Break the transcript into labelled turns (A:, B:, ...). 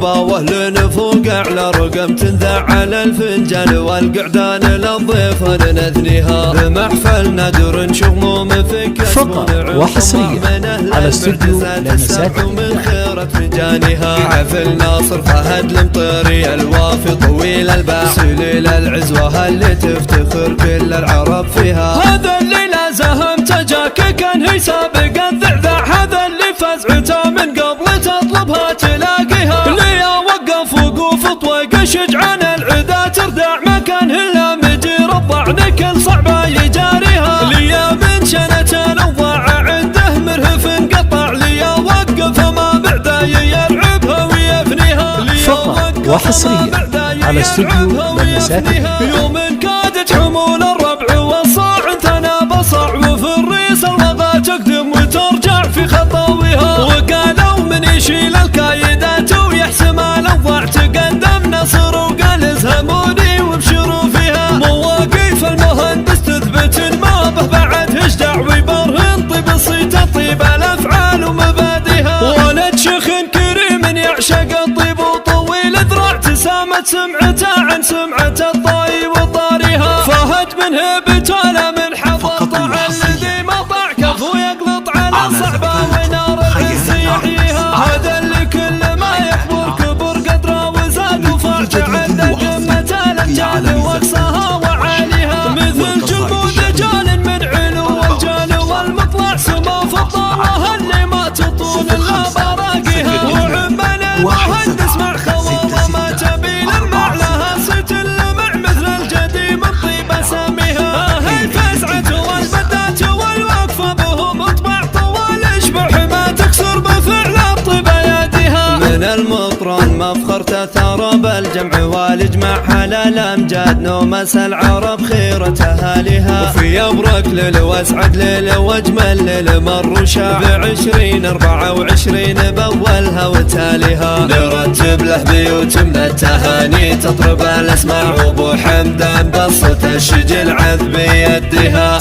A: الغربة واهل فوق اعلى رقم تنذاع على الفنجان والقعدان للضيف نثنيها بمحفل نادر شغموم فك
B: فقط وحصريا على استوديو لمسات
A: من خيرة فنجانها حفل ناصر فهد المطيري الوافي طويل الباع سليل العزوة اللي تفتخر كل العرب فيها. هذا اللي لا زهمته جاك كان هي سابق الذعذع هذا اللي فزعته من قبل تطلبها تلاقيها اللي وقف وقوف طويق شجعان العدا تردع ما كان الا مدير الضعن كل صعبه يجاريها ليا من شنة الاوضاع عنده مرهف انقطع ليا وقف ما بعده يلعبها ويفنيها
B: فقط وحصريا على استوديو لمسات
A: يوم كادت حمول الربع والصاع ثنا بصع وفي الريس الوغى تقدم وترجع في خطاويها وقالوا من يشيل الكايدات ويحسم الاوضاع تقدم نصر وقال ازهموني وابشروا فيها مواقف المهندس تثبت ما به بعد اشجع ويبرهن طيب صيته طيب الافعال ومبادئها ولد شيخ كريم يعشق الطيب وطويل ذراع تسامت سمعته عن سمعة الطاي وطاريها فهد من هبته لا من حفظه الذي مطع كفو يقلط على صعبه ونار العز يحييها هذا اللي كل ما يكبر كبر قدره وزاد وفرج عند قمة الجال واقصاها وعاليها مثل جمود جال من علو الجال والمطلع سما فطاره اللي ما تطول الا براقيها وعمل المهندس مع خوضه ما تبي لمع لها ست اللمع مثل الجديم الطيب اساميها هي الفزعه والبدات والوقفه بهم اطبع طوال اشبح ما تكسر بفعل الطيب اياديها من المطران مفخر تثار بالجمع والاجماع على الامجاد نومس العرب خيرة اهاليها وفي ابرك ليل واسعد ليل واجمل ليل مر شاع ب20 24 باولها وتاليها نرتب له بيوت من التهاني تطرب الاسماع وابو حمدان بصة الشجل عذب بيدها